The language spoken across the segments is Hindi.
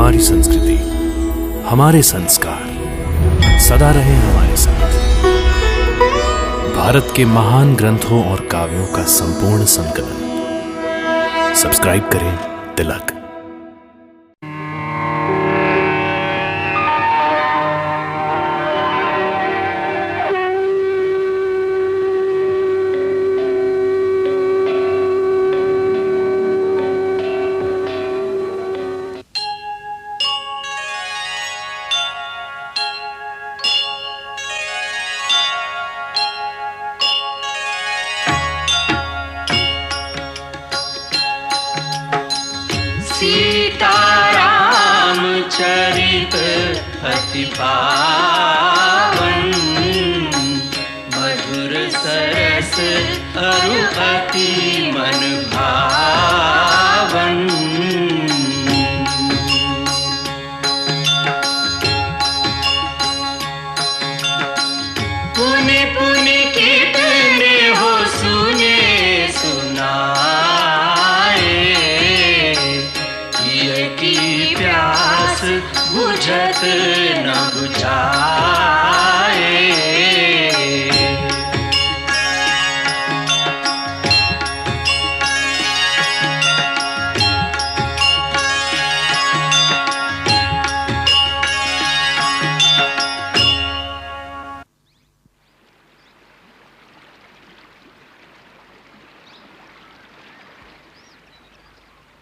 हमारी संस्कृति, हमारे संस्कार सदा रहे हमारे साथ। भारत के महान ग्रंथों और काव्यों का संपूर्ण संकलन। सब्सक्राइब करें तिलक। सीताराम चरित अति पावन, मधुर सरस अरु अति मन भावन। पुनि पुनि कितने हो सुने सुनाए, की प्यास बुझत न बुझाए।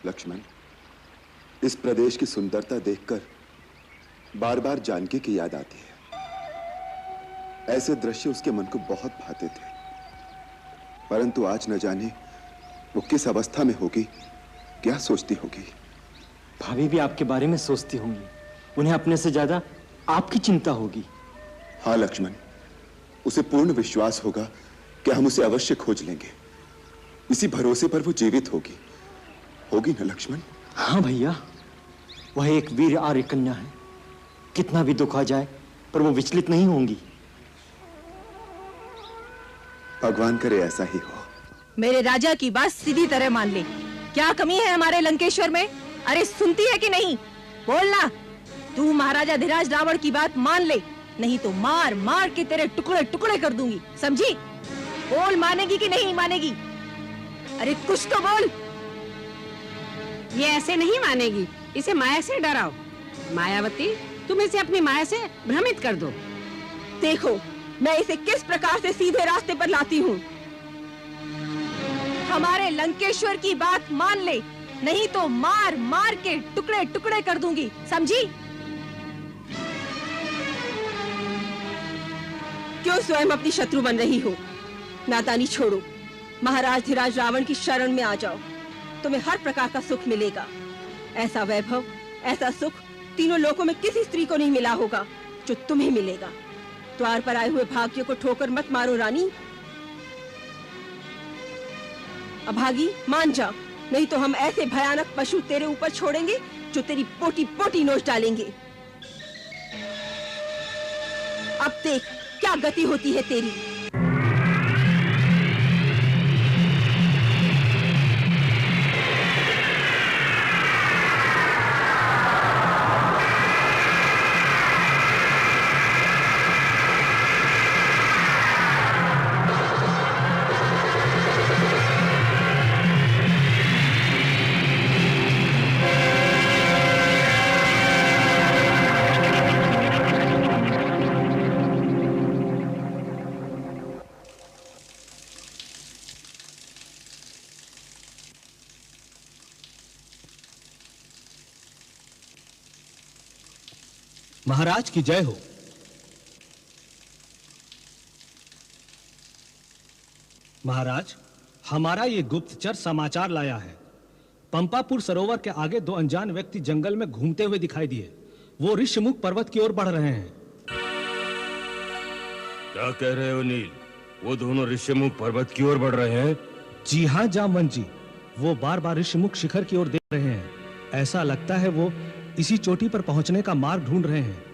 लक्ष्मण, इस प्रदेश की सुंदरता देखकर बार बार जानकी की याद आती है। ऐसे दृश्य उसके मन को बहुत भाते थे, परंतु आज न जाने वो किस अवस्था में होगी, क्या सोचती होगी। भाभी भी आपके बारे में सोचती होंगी, उन्हें अपने से ज्यादा आपकी चिंता होगी। हाँ लक्ष्मण, उसे पूर्ण विश्वास होगा कि हम उसे अवश्य खोज लेंगे। इसी भरोसे पर वो जीवित होगी, होगी ना लक्ष्मण? हाँ भैया, वह एक वीर आर्य कन्या है। कितना भी दुख आ जाए पर वो विचलित नहीं होंगी। भगवान करे ऐसा ही हो। मेरे राजा की बात सीधी तरह मान ले। क्या कमी है हमारे लंकेश्वर में? अरे सुनती है कि नहीं? बोलना। तू महाराजा धीराज रावण की बात मान ले, नहीं तो मार मार के तेरे टुकड़े टुकड़े कर दूंगी, समझी? बोल, मानेगी कि नहीं मानेगी? अरे कुछ तो बोल। ये ऐसे नहीं मानेगी, इसे माया से डराओ। मायावती, तुम इसे अपनी माया से भ्रमित कर दो। देखो मैं इसे किस प्रकार से सीधे रास्ते पर लाती हूँ। हमारे लंकेश्वर की बात मान ले, नहीं तो मार मार के टुकड़े टुकड़े कर दूंगी, समझी? क्यों स्वयं अपनी शत्रु बन रही हो? नादानी छोड़ो, महाराज धीराज रावण की शरण में आ जाओ, तुम्हें हर प्रकार का सुख मिलेगा। ऐसा वैभव, ऐसा सुख तीनों लोकों में किसी स्त्री को नहीं मिला होगा जो तुम्हें मिलेगा। द्वार पर आए हुए भाग्य को ठोकर मत मारो रानी। अभागी, मान जा, नहीं तो हम ऐसे भयानक पशु तेरे ऊपर छोड़ेंगे जो तेरी पोटी पोटी नोच डालेंगे। अब देख क्या गति होती है तेरी। महाराज की जय हो। महाराज, हमारा ये गुप्तचर समाचार लाया है। पंपापुर सरोवर के आगे दो अनजान व्यक्ति जंगल में घूमते हुए दिखाई दिए। वो ऋषिमुख पर्वत की ओर बढ़ रहे हैं। क्या कह रहे हो नील? वो दोनों ऋषिमुख पर्वत की ओर बढ़ रहे हैं? जी हाँ जामवंत जी, वो बार बार ऋषिमुख शिखर की ओर देख रहे हैं। ऐसा लगता है वो इसी चोटी पर पहुंचने का मार्ग ढूंढ रहे हैं।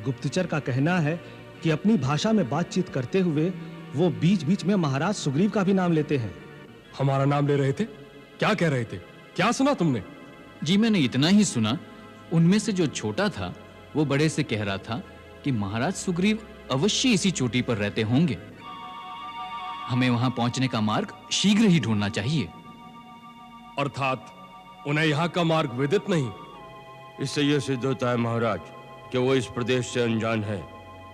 गुप्तचर का कहना है कि अपनी भाषा में बातचीत करते हुए वो बीच-बीच में महाराज सुग्रीव का भी नाम लेते हैं। हमारा नाम ले रहे थे? क्या कह रहे थे? क्या सुना तुमने? जी मैंने इतना ही सुना उनमें से जो छोटा था वो बड़े से कह रहा था कि महाराज सुग्रीव अवश्य इसी चोटी पर रहते होंगे। हमें वहां पहुंचने का मार्ग शीघ्र ही ढूंढना चाहिए। अर्थात उन्हें यहाँ का मार्ग विदित नहीं। इससे यह सिद्ध होता है महाराज कि वो इस प्रदेश से अनजान है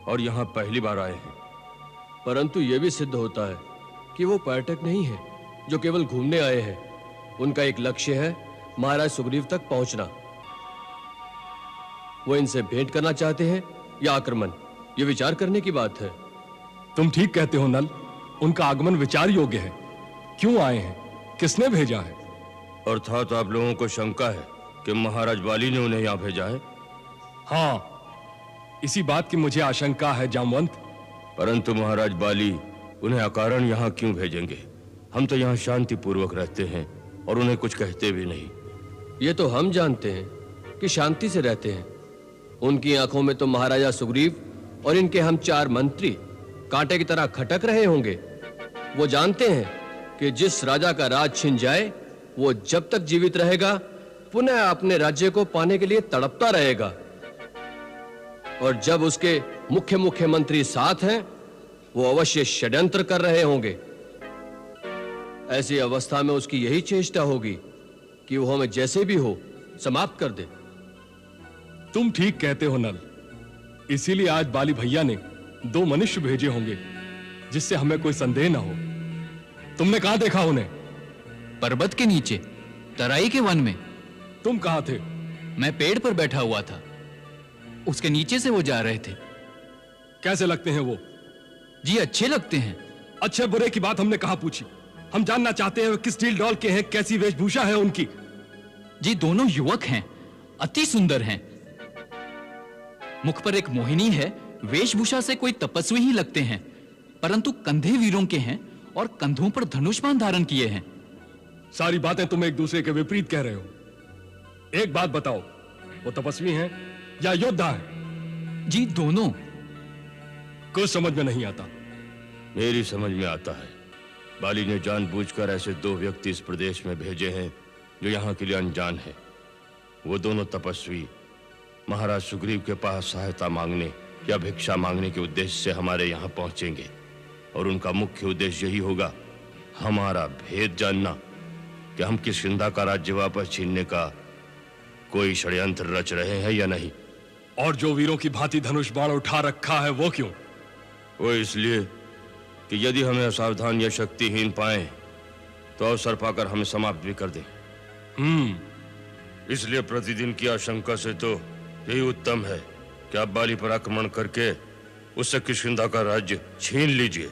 और यहाँ पहली बार आए हैं। परंतु यह भी सिद्ध होता है कि वो पर्यटक नहीं है जो केवल घूमने आए हैं। उनका एक लक्ष्य है महाराज सुग्रीव तक पहुंचना। वो इनसे भेंट करना चाहते हैं या आक्रमण, ये विचार करने की बात है। तुम ठीक कहते हो नल, उनका आगमन विचार योग्य है। क्यों आए हैं, किसने भेजा है? अर्थात आप लोगों को शंका है कि महाराज बाली ने उन्हें यहाँ भेजा है? हाँ, इसी बात की मुझे आशंका है जामवंत। परंतु महाराज बाली उन्हें अकारण यहाँ क्यों भेजेंगे? हम तो यहाँ शांति पूर्वक रहते हैं और उन्हें कुछ कहते भी नहीं। ये तो हम जानते हैं कि शांति से रहते हैं। उनकी आंखों में तो महाराजा सुग्रीव और इनके हम 4 मंत्री कांटे की तरह खटक रहे होंगे। वो जानते हैं कि जिस राजा का राज छिन जाए वो जब तक जीवित रहेगा पुनः अपने राज्य को पाने के लिए तड़पता रहेगा, और जब उसके मुख्य मंत्री साथ हैं वो अवश्य षड्यंत्र कर रहे होंगे। ऐसी अवस्था में उसकी यही चेष्टा होगी कि वो हमें जैसे भी हो समाप्त कर दे। तुम ठीक कहते हो नल, इसीलिए आज बाली भैया ने 2 मनुष्य भेजे होंगे जिससे हमें कोई संदेह ना हो। तुमने कहां देखा उन्हें? पर्वत के नीचे, तराई के वन में। तुम कहां थे? मैं पेड़ पर बैठा हुआ था, उसके नीचे से वो जा रहे थे। कैसे लगते हैं वो? जी अच्छे लगते हैं। अच्छे बुरे की बात हमने कहां पूछी। हम जानना चाहते हैं वो किस ढील डौल के हैं, कैसी वेशभूषा है उनकी। जी दोनों युवक हैं, अति सुंदर हैं। मुख पर एक मोहिनी है, वेशभूषा से कोई तपस्वी ही लगते हैं, परंतु कंधे वीरों के हैं और कंधों पर धनुष्मान धारण किए हैं। सारी बातें तुम एक दूसरे के विपरीत कह रहे हो। एक बात बताओ, वो तपस्वी हैं या योद्धा हैं? जी दोनों। कुछ समझ में नहीं आता। मेरी समझ में आता है। बाली ने जानबूझकर ऐसे 2 व्यक्ति इस प्रदेश में भेजे हैं जो यहाँ के लिए अनजान है। वो दोनों तपस्वी महाराज सुग्रीव के पास सहायता मांगने या भिक्षा मांगने के उद्देश्य से हमारे यहाँ पहुंचेंगे, और उनका मुख्य उद्देश्य यही होगा हमारा भेद जानना कि हम किष्किंधा का राज्य वापस छीनने का कोई षड्यंत्र रच रहे हैं या नहीं। और जो वीरों की भांति धनुष बाण उठा रखा है वो क्यों? वो इसलिए कि यदि हमें असावधान या शक्तिहीन पाएं तो अवसर पाकर हमें समाप्त भी कर दें। इसलिए प्रतिदिन की आशंका से तो यही उत्तम है कि आप बाली पर आक्रमण करके उससे किष्किंधा का राज्य छीन लीजिए।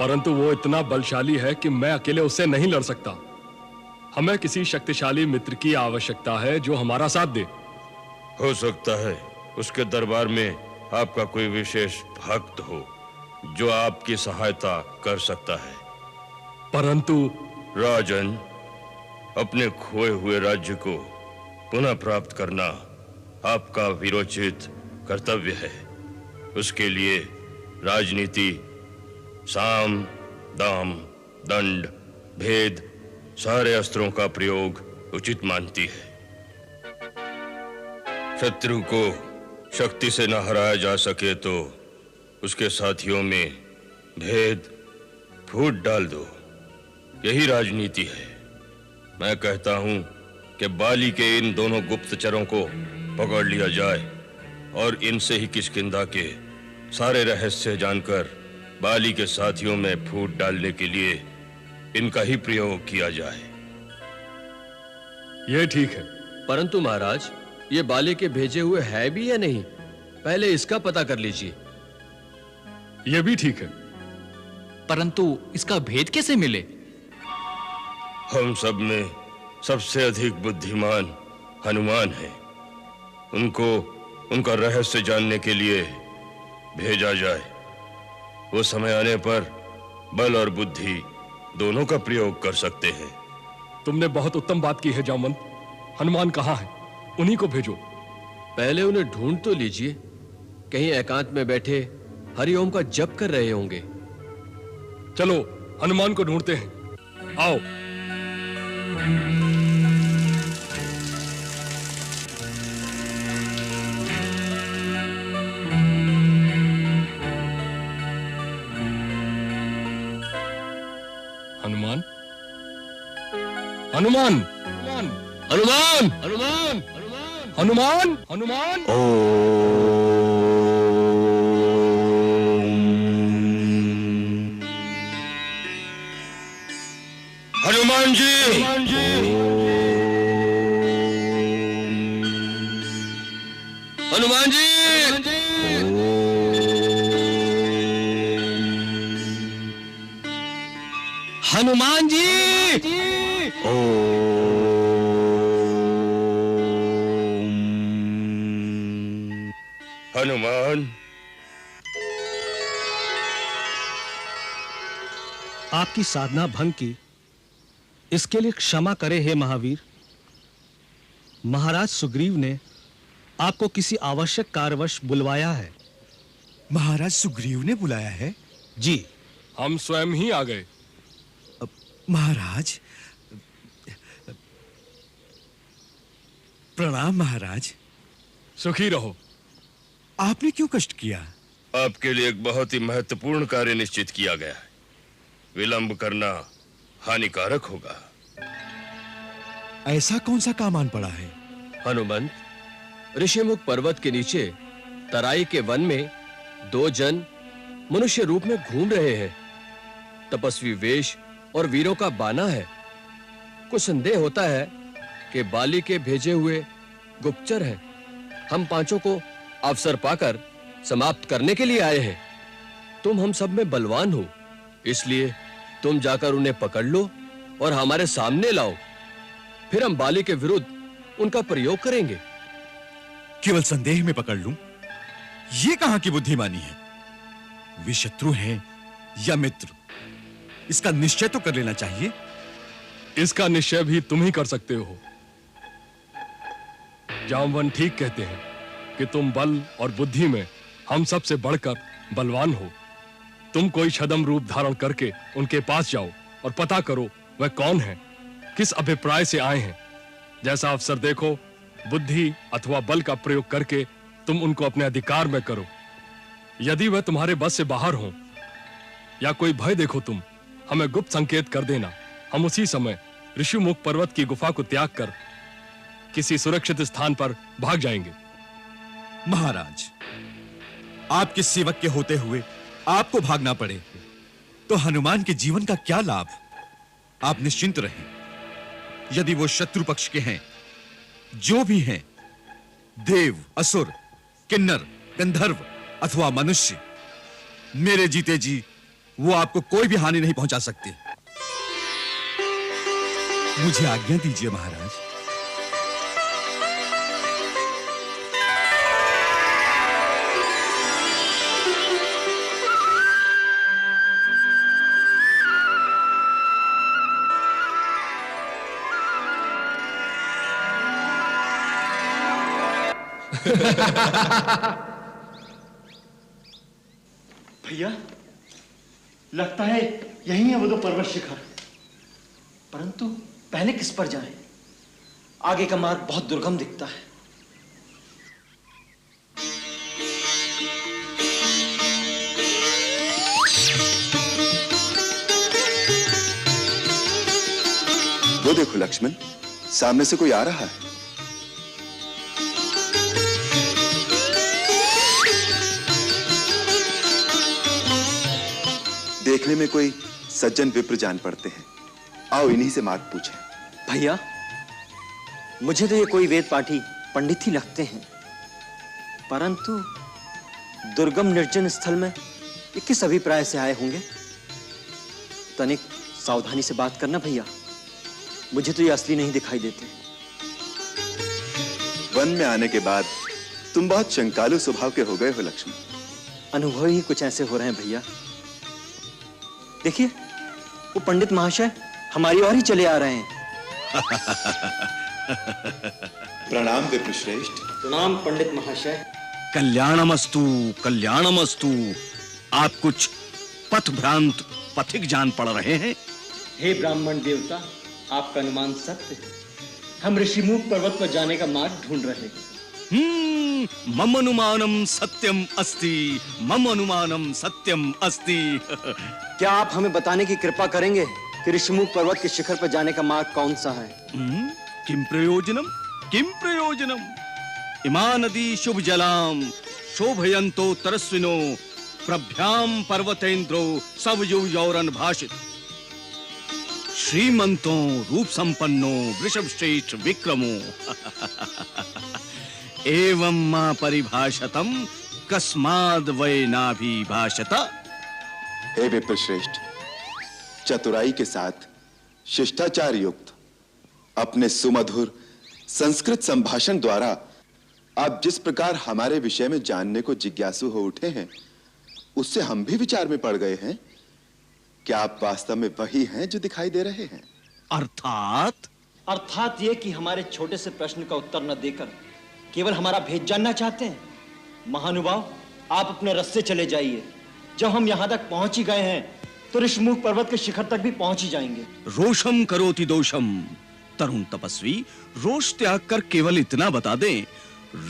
परंतु वो इतना बलशाली है कि मैं अकेले उससे नहीं लड़ सकता। हमें किसी शक्तिशाली मित्र की आवश्यकता है जो हमारा साथ दे। हो सकता है उसके दरबार में आपका कोई विशेष भक्त हो जो आपकी सहायता कर सकता है। परंतु राजन, अपने खोए हुए राज्य को पुनः प्राप्त करना आपका वीरोचित कर्तव्य है। उसके लिए राजनीति, साम, दाम, दंड, भेद, सारे अस्त्रों का प्रयोग उचित मानती है। शत्रु को शक्ति से न हराया जा सके तो उसके साथियों में भेद फूट डाल दो, यही राजनीति है। मैं कहता हूं कि बाली के इन दोनों गुप्तचरों को पकड़ लिया जाए और इनसे ही किष्किंधा के सारे रहस्य जानकर बाली के साथियों में फूट डालने के लिए इनका ही प्रयोग किया जाए। यह ठीक है। परंतु महाराज, ये बाली के भेजे हुए है भी या नहीं, पहले इसका पता कर लीजिए। यह भी ठीक है। परंतु इसका भेद कैसे मिले? हम सब में सबसे अधिक बुद्धिमान हनुमान है। उनको उनका रहस्य जानने के लिए भेजा जाए। वो समय आने पर बल और बुद्धि दोनों का प्रयोग कर सकते हैं। तुमने बहुत उत्तम बात की है जामवंत। हनुमान कहाँ है? उन्हीं को भेजो। पहले उन्हें ढूंढ तो लीजिए, कहीं एकांत में बैठे हरिओम का जप कर रहे होंगे। चलो हनुमान को ढूंढते हैं। आओ। हनुमान हनुमान हनुमान हनुमान हनुमान हनुमान जी हनुमान जी हनुमान जी हनुमान आपकी साधना भंग की, इसके लिए क्षमा करे हे महावीर। महाराज सुग्रीव ने आपको किसी आवश्यक कार्यवश बुलवाया है। महाराज सुग्रीव ने बुलाया है? जी, हम स्वयं ही आ गए। महाराज, प्रणाम महाराज। सुखी रहो। आपने क्यों कष्ट किया? आपके लिए एक बहुत ही महत्वपूर्ण कार्य निश्चित किया गया है। विलंब करना हानिकारक होगा। ऐसा कौन सा काम आन पड़ा है? हनुमंत, ऋषिमुख पर्वत के नीचे तराई के वन में दो जन मनुष्य रूप में घूम रहे हैं। तपस्वी वेश और वीरों का बाना है। कुछ संदेह होता है कि बाली के भेजे हुए गुप्तचर हैं। हम पांचों को अवसर पाकर समाप्त करने के लिए आए हैं। तुम हम सब में बलवान हो, इसलिए तुम जाकर उन्हें पकड़ लो और हमारे सामने लाओ। फिर हम बाली के विरुद्ध उनका प्रयोग करेंगे। केवल संदेह में पकड़ लूं? ये कहां की बुद्धिमानी है? वे शत्रु हैं या मित्र, इसका निश्चय तो कर लेना चाहिए। इसका निश्चय भी तुम ही कर सकते हो। जामवन ठीक कहते हैं कि तुम बल और बुद्धि में हम सब से बढ़कर बलवान हो। तुम कोई छद्म रूप धारण करके उनके पास जाओ और पता करो वह कौन है, किस अभिप्राय से आए हैं। जैसा अवसर देखो, बुद्धि अथवा बल का प्रयोग करके तुम उनको अपने अधिकार में करो। यदि वह तुम्हारे बस से बाहर हो या कोई भय देखो तुम, हमें गुप्त संकेत कर देना। हम उसी समय ऋषिमुख पर्वत की गुफा को त्याग कर किसी सुरक्षित स्थान पर भाग जाएंगे। महाराज, आपके सेवक के होते हुए आपको भागना पड़े तो हनुमान के जीवन का क्या लाभ? आप निश्चिंत रहें। यदि वो शत्रु पक्ष के हैं, जो भी हैं, देव, असुर, किन्नर, गंधर्व अथवा मनुष्य, मेरे जीते जी वो आपको कोई भी हानि नहीं पहुंचा सकते। मुझे आज्ञा दीजिए महाराज। भैया, लगता है यही है वो दो पर्वत शिखर। परंतु पहले किस पर जाएं? आगे का मार्ग बहुत दुर्गम दिखता है। वो देखो लक्ष्मण, सामने से कोई आ रहा है। देखने में कोई सज्जन विप्र जान पड़ते हैं। आओ इन्हीं से मार्ग पूछें। भैया, मुझे तो ये कोई वेद पाठी पंडित ही लगते हैं, परंतु दुर्गम निर्जन स्थल में ये किस अभिप्राय से आए होंगे? तनिक सावधानी से बात करना भैया, मुझे तो ये असली नहीं दिखाई देते। वन में आने के बाद तुम बहुत शंकालु स्वभाव के हो गए हो लक्ष्मण। अनुभव ही कुछ ऐसे हो रहे हैं भैया। देखिए, वो पंडित महाशय हमारी ओर ही चले आ रहे हैं। प्रणाम विप्रश्रेष्ठ। प्रणाम पंडित महाशय। कल्याणमस्तु, कल्याणमस्तु। आप कुछ पथ भ्रांत पथिक जान पड़ रहे हैं। हे ब्राह्मण देवता, आपका अनुमान सत्य है। हम ऋषिमुख पर्वत पर जाने का मार्ग ढूंढ रहे हैं। मम अनुमानम सत्यम अस्ति, मम अनुमानम सत्यम अस्ति। क्या आप हमें बताने की कृपा करेंगे कि कि ऋषिमुख पर्वत के शिखर पर जाने का मार्ग कौन सा है? किम प्रयोजनम, किम प्रयोजनम। इमा नदी शुभ जलाम शोभयंतो तरस्विनो प्रभ्याम पर्वतेन्द्रो सब यौरन भाषित। श्रीमंतों रूप संपन्नो वृषभ श्रेष्ठ विक्रमो एवं मां परिभाषतम कस्माद वै नाभि भाषता। हे विप्रश्रेष्ठ, चतुराई के साथ शिष्टाचार युक्त अपने सुमधुर संस्कृत संभाषण द्वारा आप जिस प्रकार हमारे विषय में जानने को जिज्ञासु हो उठे हैं, उससे हम भी विचार में पड़ गए हैं। क्या आप वास्तव में वही हैं जो दिखाई दे रहे हैं? अर्थात ये कि हमारे छोटे से प्रश्न का उत्तर न देकर केवल हमारा भेद जानना चाहते हैं। महानुभाव, आप अपने रास्ते चले जाइए। जब हम यहाँ तक पहुंच ही गए हैं तो ऋषिमुख पर्वत के शिखर तक भी पहुंच ही जाएंगे। रोषम करोति दोषम। तरुण तपस्वी, रोष त्याग कर केवल इतना बता दें,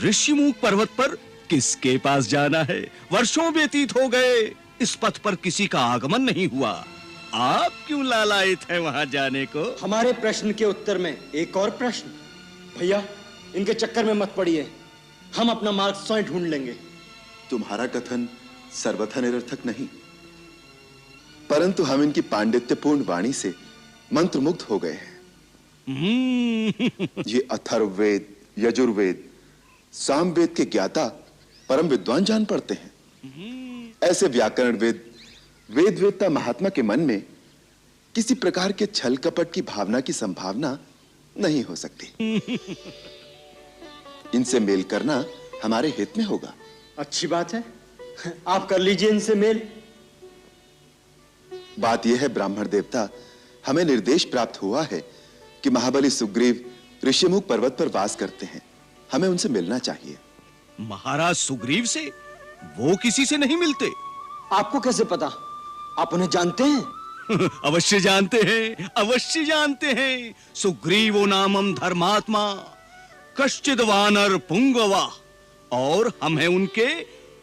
ऋषिमुख पर्वत पर किसके पास जाना है? वर्षों व्यतीत हो गए, इस पथ पर किसी का आगमन नहीं हुआ। आप क्यों लालायित हैं वहां जाने को? हमारे प्रश्न के उत्तर में एक और प्रश्न। भैया, इनके चक्कर में मत पड़िए, हम अपना मार्ग स्वयं ढूंढ लेंगे। तुम्हारा कथन सर्वथा निरर्थक नहीं, परंतु हम इनकी पांडित्यपूर्ण वाणी से मंत्रमुग्ध हो गए हैं। ये अथर्ववेद, यजुर्वेद, सामवेद के ज्ञाता परम विद्वान जान पड़ते हैं। ऐसे व्याकरण वेद, वेद वेदता महात्मा के मन में किसी प्रकार के छल कपट की भावना की संभावना नहीं हो सकती। इनसे मेल करना हमारे हित में होगा। अच्छी बात है, आप कर लीजिए इनसे मेल। बात यह है ब्राह्मण देवता, हमें निर्देश प्राप्त हुआ है कि महाबली सुग्रीव ऋषिमुख पर्वत पर वास करते हैं, हमें उनसे मिलना चाहिए। महाराज सुग्रीव से? वो किसी से नहीं मिलते। आपको कैसे पता? आप उन्हें जानते हैं? अवश्य जानते हैं, अवश्य जानते हैं। सुग्रीवो नामम धर्मात्मा कश्चिद वानर पुंगवा, और हम हैं उनके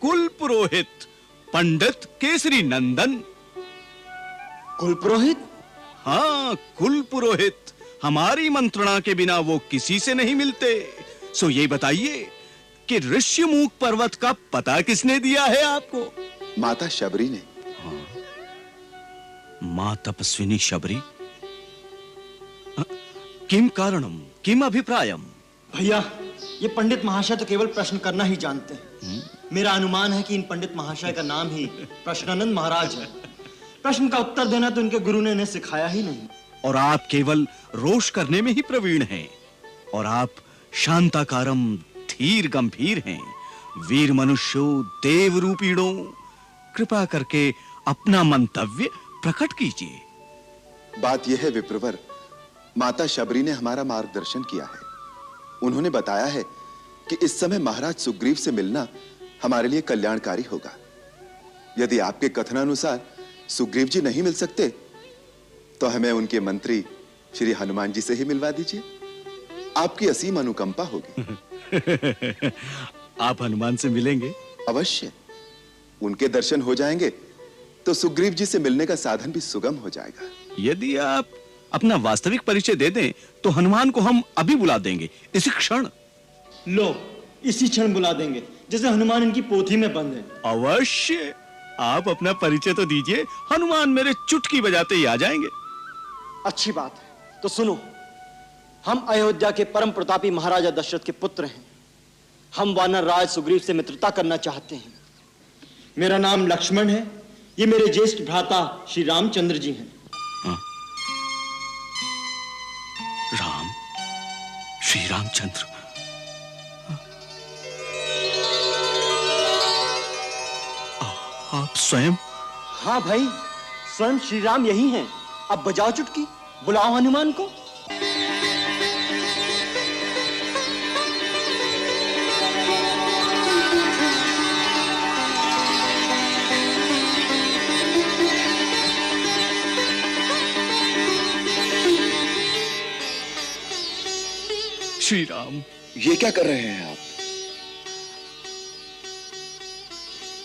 कुल पुरोहित पंडित केसरी नंदन। कुल पुरोहित? हाँ, कुल पुरोहित। हमारी मंत्रणा के बिना वो किसी से नहीं मिलते। सो ये बताइए कि ऋषिमुख पर्वत का पता किसने दिया है आपको? माता शबरी ने। मां तपस्विनी शबरी? किम कारणम, किम अभिप्रायम? भैया, ये पंडित महाशय तो केवल प्रश्न करना ही जानते हैं। मेरा अनुमान है कि इन पंडित महाशय का नाम ही प्रश्नानंद महाराज है। प्रश्न का उत्तर देना तो इनके गुरु ने इन्हें सिखाया ही नहीं। और आप केवल रोष करने में ही प्रवीण हैं, और आप शांताकारम धीर गंभीर हैं। वीर मनुष्यो देव रूपीणों, कृपा करके अपना मंतव्य प्रकट कीजिए। बात यह है विप्रवर, माता शबरी ने हमारा मार्गदर्शन किया है। उन्होंने बताया है कि इस समय महाराज सुग्रीव से मिलना हमारे लिए कल्याणकारी होगा। यदि आपके कथनानुसार सुग्रीव जी नहीं मिल सकते तो हमें उनके मंत्री श्री हनुमान जी से ही मिलवा दीजिए। आपकी असीम अनुकंपा होगी। आप हनुमान से मिलेंगे? अवश्य। उनके दर्शन हो जाएंगे तो सुग्रीव जी से मिलने का साधन भी सुगम हो जाएगा। यदि आप अपना वास्तविक परिचय दे दें तो हनुमान को हम अभी बुला देंगे, इसी क्षण। लो, इसी क्षण बुला देंगे, जैसे हनुमान इनकी पोथी में बंद है। अवश्य। आप अपना परिचय तो दीजिए, हनुमान मेरे चुटकी बजाते ही आ जाएंगे। अच्छी बात है, तो सुनो। हम अयोध्या के परम प्रतापी महाराजा दशरथ के पुत्र हैं। हम वानर राज सुग्रीव से मित्रता करना चाहते हैं। मेरा नाम लक्ष्मण है, ये मेरे ज्येष्ठ भ्राता श्री रामचंद्र जी हैं। राम, श्री रामचंद्र। आप स्वयं? हाँ भाई, स्वयं श्री राम यही हैं। अब बजाओ चुटकी, बुलाओ हनुमान को। श्री राम। ये क्या कर रहे हैं आप?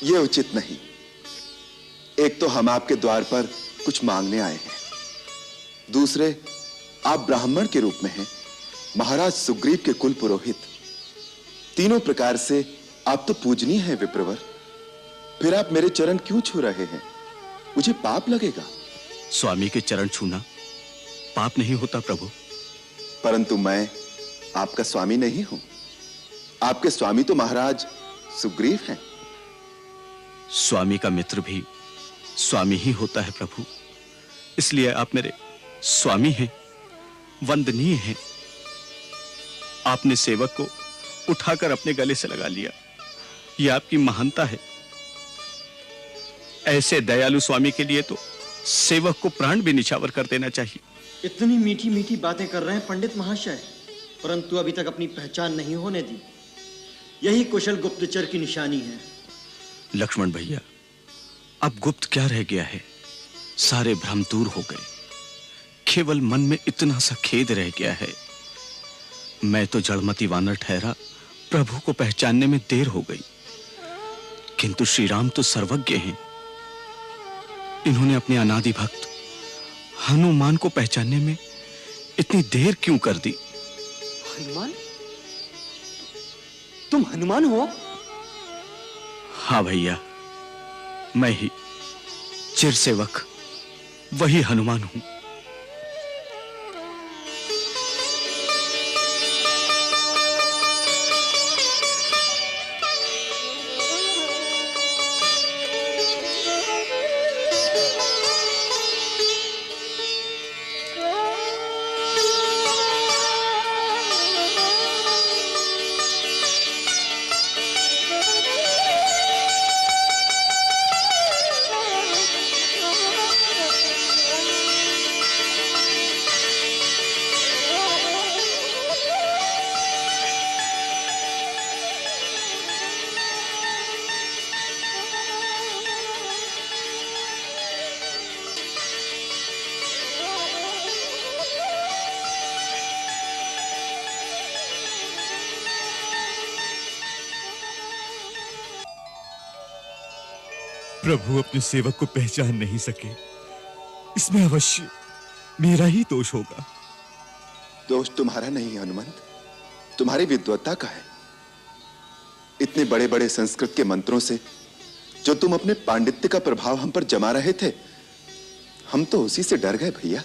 ये उचित नहीं। एक तो हम आपके द्वार पर कुछ मांगने आए हैं, दूसरे, आप ब्राह्मण के रूप में हैं, महाराज सुग्रीव के कुल पुरोहित। तीनों प्रकार से आप तो पूजनीय हैं विप्रवर। फिर आप मेरे चरण क्यों छू रहे हैं? मुझे पाप लगेगा। स्वामी के चरण छूना पाप नहीं होता प्रभु। परंतु मैं आपका स्वामी नहीं हूं। आपके स्वामी तो महाराज सुग्रीव हैं। स्वामी का मित्र भी स्वामी ही होता है प्रभु। इसलिए आप मेरे स्वामी हैं, वंदनीय हैं। आपने सेवक को उठाकर अपने गले से लगा लिया, यह आपकी महानता है। ऐसे दयालु स्वामी के लिए तो सेवक को प्राण भी निछावर कर देना चाहिए। इतनी मीठी मीठी बातें कर रहे हैं पंडित महाशय, परंतु अभी तक अपनी पहचान नहीं होने दी। यही कुशल गुप्तचर की निशानी है। लक्ष्मण भैया, अब गुप्त क्या रह गया है? सारे भ्रम दूर हो गए। केवल मन में इतना सा खेद रह गया है। मैं तो जड़मती वानर ठहरा, प्रभु को पहचानने में देर हो गई। किंतु श्री राम तो सर्वज्ञ हैं। इन्होंने अपने अनादि भक्त हनुमान को पहचानने में इतनी देर क्यों कर दी? हनुमान? तुम हनुमान हो? हाँ भैया, मैं ही चिर सेवक वही हनुमान हूं। प्रभु अपने सेवक को पहचान नहीं सके, इसमें अवश्य मेरा ही दोष होगा। दोष तुम्हारा नहीं हनुमंत, तुम्हारी विद्वत्ता का है। इतने बड़े बड़े संस्कृत के मंत्रों से जो तुम अपने पांडित्य का प्रभाव हम पर जमा रहे थे, हम तो उसी से डर गए भैया।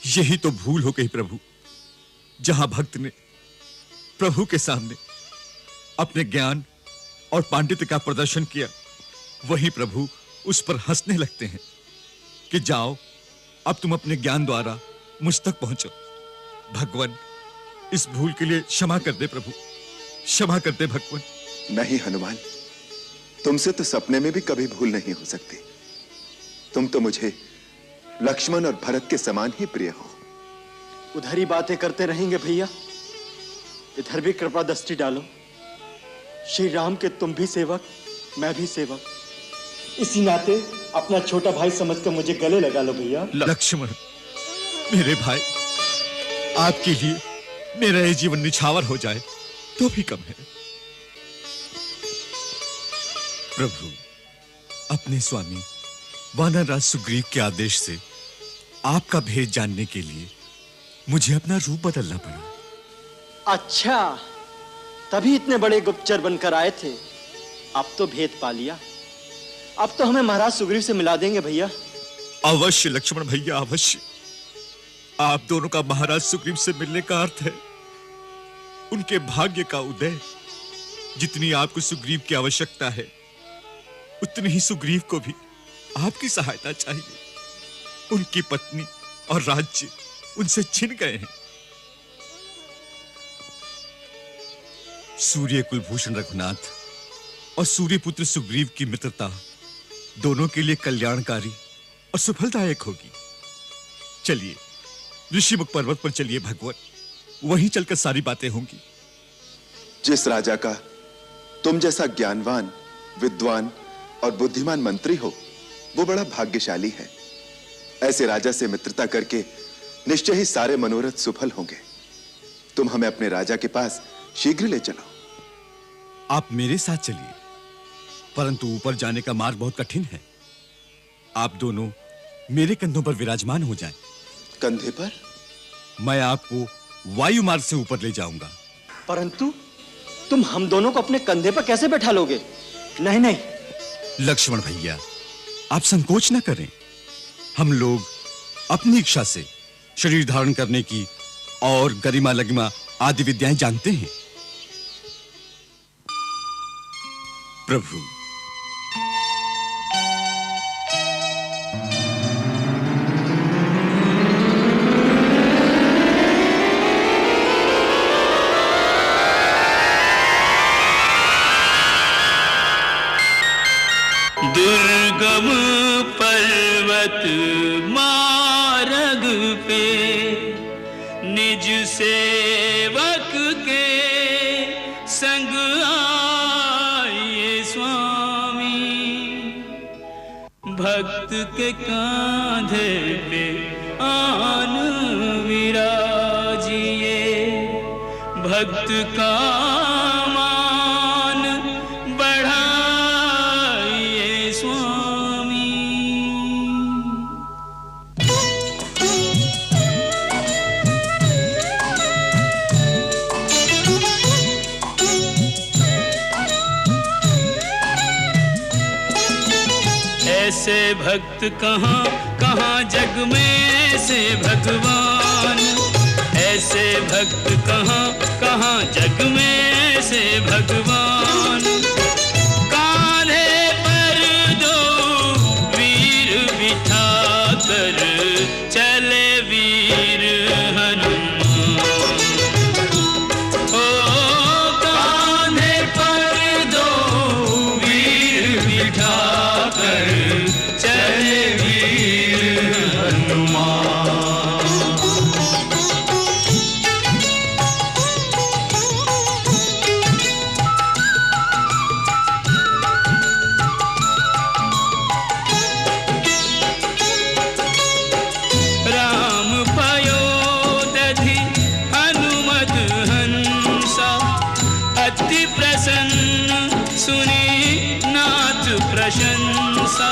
यही तो भूल हो गई प्रभु। जहां भक्त ने प्रभु के सामने अपने ज्ञान और पांडित्य का प्रदर्शन किया, वही प्रभु उस पर हंसने लगते हैं कि जाओ, अब तुम अपने ज्ञान द्वारा मुझ तक पहुंचो। भगवान, इस भूल के लिए क्षमा कर दे प्रभु, क्षमा कर दे भगवान। नहीं हनुमान, तुमसे तो सपने में भी कभी भूल नहीं हो सकती। तुम तो मुझे लक्ष्मण और भरत के समान ही प्रिय हो। उधर ही बातें करते रहेंगे भैया, इधर भी कृपा दृष्टि डालो। श्री राम के तुम भी सेवक, मैं भी सेवक। इसी नाते अपना छोटा भाई समझकर मुझे गले लगा लो भैया। लक्ष्मण, मेरे भाई, आपके लिए मेरा ये जीवन निछावर हो जाए तो भी कम है। प्रभु, अपने स्वामी वानरराज सुग्रीव के आदेश से आपका भेद जानने के लिए मुझे अपना रूप बदलना पड़ा। अच्छा, तभी इतने बड़े गुप्तचर बनकर आए थे। अब तो भेद पा लिया। अब तो हमें महाराज सुग्रीव से मिला देंगे भैया। अवश्य लक्ष्मण भैया, अवश्य। आप दोनों का महाराज सुग्रीव से मिलने का अर्थ है उनके भाग्य का उदय। जितनी आपको सुग्रीव की आवश्यकता है, उतनी ही सुग्रीव को भी आपकी सहायता चाहिए। उनकी पत्नी और राज्य उनसे छिन गए हैं। सूर्य कुलभूषण रघुनाथ और सूर्यपुत्र सुग्रीव की मित्रता दोनों के लिए कल्याणकारी और सफलदायक होगी। चलिए ऋषिमुख पर्वत पर चलिए भगवान, वहीं चलकर सारी बातें होंगी। जिस राजा का तुम जैसा ज्ञानवान, विद्वान और बुद्धिमान मंत्री हो, वो बड़ा भाग्यशाली है। ऐसे राजा से मित्रता करके निश्चय ही सारे मनोरथ सफल होंगे। तुम हमें अपने राजा के पास शीघ्र ले चलो। आप मेरे साथ चलिए, परंतु ऊपर जाने का मार्ग बहुत कठिन है। आप दोनों मेरे कंधों पर विराजमान हो जाएं। कंधे पर? मैं आपको वायु मार्ग से ऊपर ले जाऊंगा। परंतु तुम हम दोनों को अपने कंधे पर कैसे बैठा लोगे? नहीं नहीं लक्ष्मण भैया, आप संकोच न करें। हम लोग अपनी इच्छा से शरीर धारण करने की और गरिमा लगिमा आदि विद्याएं जानते हैं। प्रभु, दुर्गम पर्वत मार्ग पे निज सेवक के संग आए स्वामी, भक्त के कांधे पे आन विराजिए, भक्त का मान बढ़ाइए स्वामी। ऐसे भक्त कहाँ कहाँ जग में, ऐसे भगवान, ऐसे भक्त कहाँ कहाँ जग में, ऐसे भगवान। कान्हे पर दो वीर बिठा कर चले वीर हनुमान। ओ कान्हे पर दो वीर बिठा कर चले वीर हनुमान। राम पयोदधि हनुमत हंसा, अति प्रसन्न सुनी नाथ प्रशंसा।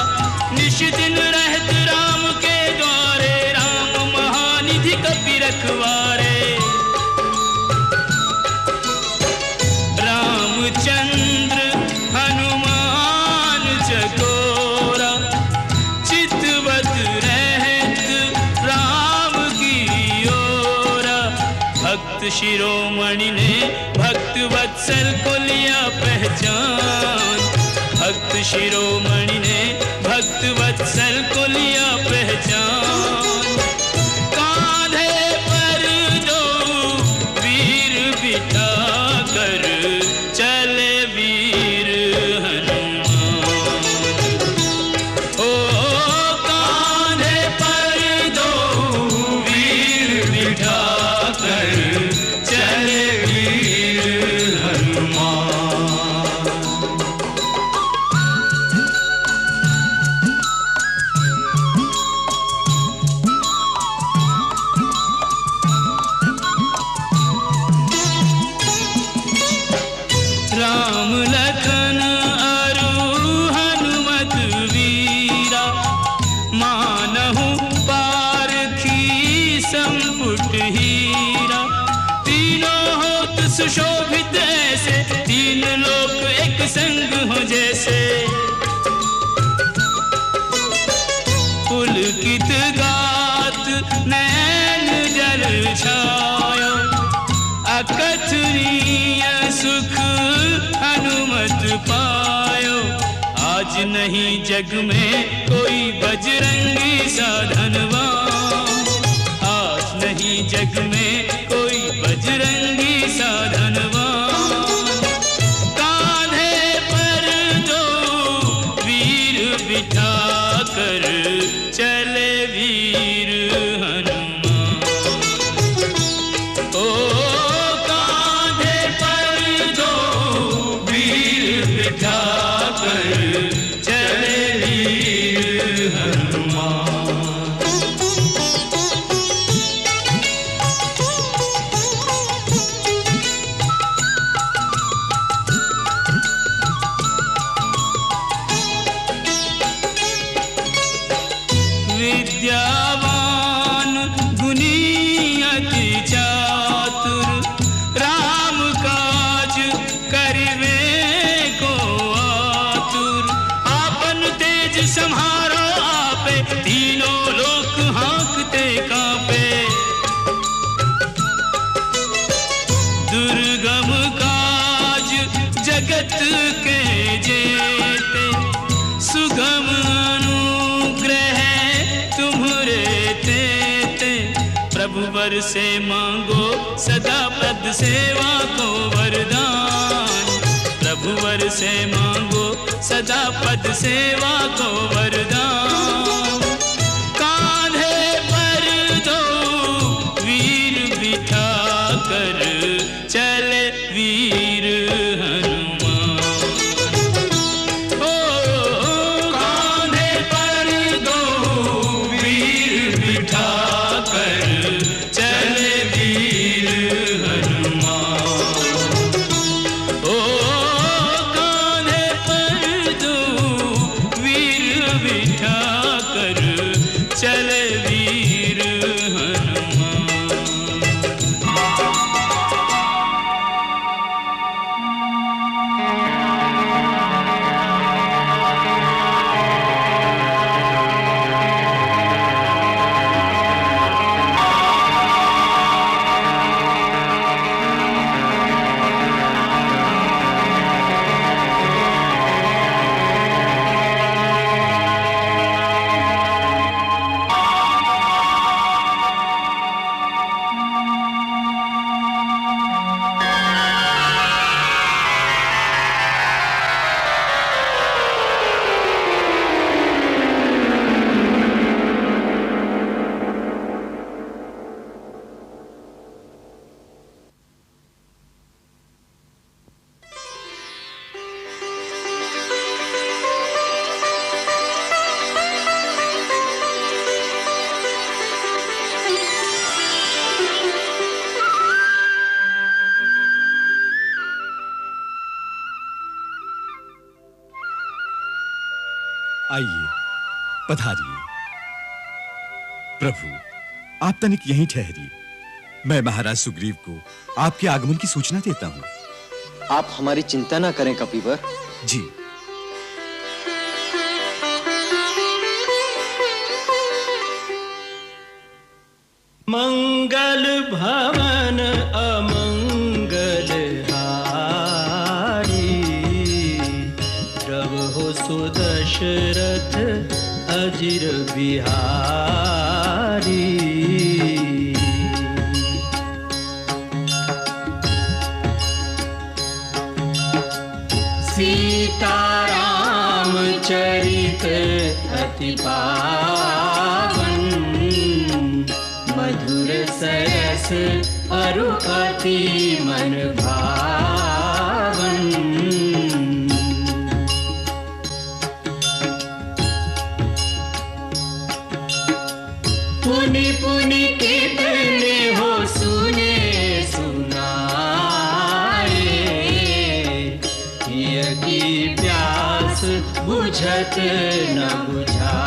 निश दिन रहत राम के द्वारे, राम महानिधि कपि रखवारे। रामचंद्र हनुमान चकोरा, चितवत रहत राम की ओरा। भक्त शिरोमणि ने भक्त वत्सल को लिया पहचान, भक्त शिरोमणि ने भक्त वत्सल को लिया पहचान। कांधे पर दो वीर बिठा कर चले वीर हनुमान। ओ कांधे पर दो वीर बिठा कर चले वीर हनुमान। राम लखन अरु हनुमत वीरा, मानहु पारखी संपुट हीरा। तीनों होत सुशोभित ऐसे, तीन लोक एक संग हो जैसे। पुलकित गात नैन जल छायो, अकथनीय सुख हनुमत पायो। आज नहीं जग में कोई बजरंगी साधनवान, आज नहीं जग में कोई बजरंगी साधनवान। कांधे पर दो वीर बिठा कर चले वीर हनुमान। ओ कांधे पर दो वीर बिठा कर चले वीर हनुमान। जगत के जेते सुगम अनुग्रह तुम्हारे तेते प्रभु वर से मांगो सदा पद सेवा को वरदान प्रभु वर से मांगो सदा पद सेवा को वरदान कांधे पर दो वीर बिठा कर चले वीर हनुमान ओ कांधे पर दो वीर बिठा कर चले वीर हनुमान ओ कांधे पर दो वीर बिठा कर चले वीर हनुमान। आइए, पधारिए। प्रभु, आप तनिक यहीं ठहरिए। मैं महाराज सुग्रीव को आपके आगमन की सूचना देता हूं। आप हमारी चिंता ना करें कपिवर। जी। मंगल भवन अमंगल हारी प्रभु सुदशरथ अजिर बिहारी सीताराम चरित अति पावन मधुर सरस अरु अति मन भावन पुनि पुनि कितने हो सुने सुनाए की प्यास बुझत न बुझा